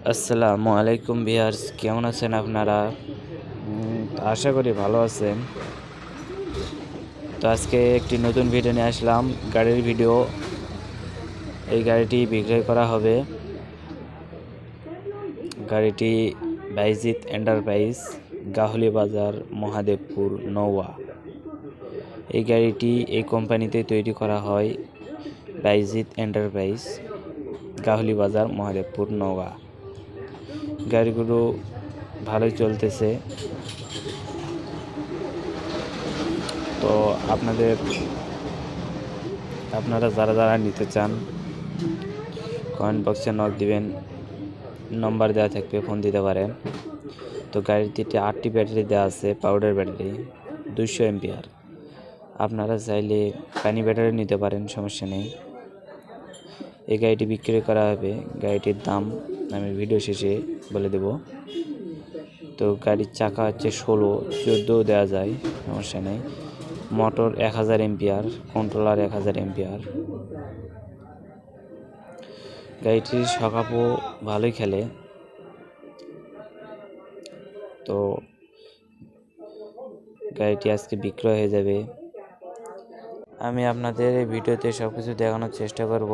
আসসালামু আলাইকুম ভিউয়ার্স, কেমন আছেন আপনারা? আশা করি ভালো আছেন। তো আজকে একটি নতুন ভিডিও নিয়ে আসলাম, গাড়ির ভিডিও। এই গাড়িটি বিক্রয় করা হবে। গাড়িটি বাইজিৎ এন্টারপ্রাইজ, গাহলি বাজার, মহাদেবপুর, নওয়া। এই গাড়িটি এই কোম্পানিতে তৈরি করা হয়, বাইজিৎ এন্টারপ্রাইজ, গাহলি বাজার, মহাদেবপুর, নওয়া। গাড়িগুলো ভালোই চলতেছে। তো আপনারা যারা নিতে চান কমেন্ট বক্সে নক দিবেন, নম্বর দেওয়া থাকবে, ফোন দিতে পারেন। তো গাড়িতে 8টি ব্যাটারি দেওয়া আছে, পাউডার ব্যাটারি 200 এমপিআর। আপনারা চাইলে পানি ব্যাটারি নিতে পারেন, সমস্যা নেই। এই গাড়িটি বিক্রি করা হবে। গাড়িটির দাম আমি ভিডিও শেষে বলে দেব। তো গাড়ির চাকা হচ্ছে 16, 14 দেওয়া যায়, সমস্যা নেই। Motor 1000 MPR, controller 1000 MPR. গাড়িটির শকআপও ভালোই খেলে। তো গাড়িটি আজকে বিক্রয় হয়ে যাবে। আমি আপনাদের এই ভিডিওতে সব কিছু দেখানোর চেষ্টা করব।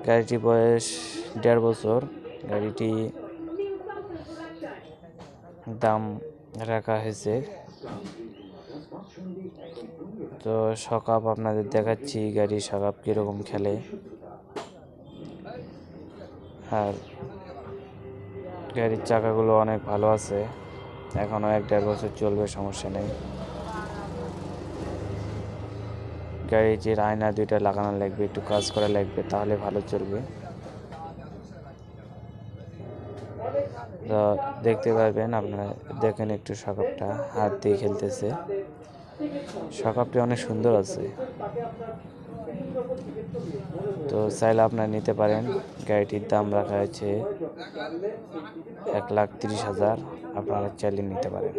গাড়িটির বয়স 1.5 বছর। গাড়িটি দাম রাখা হয়েছে। তো শকআপ আপনাদের দেখাচ্ছি, গাড়ির শকআপ কীরকম খেলে। আর গাড়ির চাকাগুলো অনেক ভালো আছে, এখনও 1.5 বছর চলবে, সমস্যা নেই। গাড়িটির আয়না 2টা লাগানো লাগবে, একটু কাজ করা লাগবে, তাহলে ভালো চলবে। তো দেখতে পারবেন, আপনারা দেখেন একটু শকআপটা, হাত দিয়ে খেলতেছে। শকআপটি অনেক সুন্দর আছে। তো চাইলে আপনারা নিতে পারেন। গাড়িটির দাম রাখা হয়েছে 1,30,000। আপনারা চাইলে নিতে পারেন।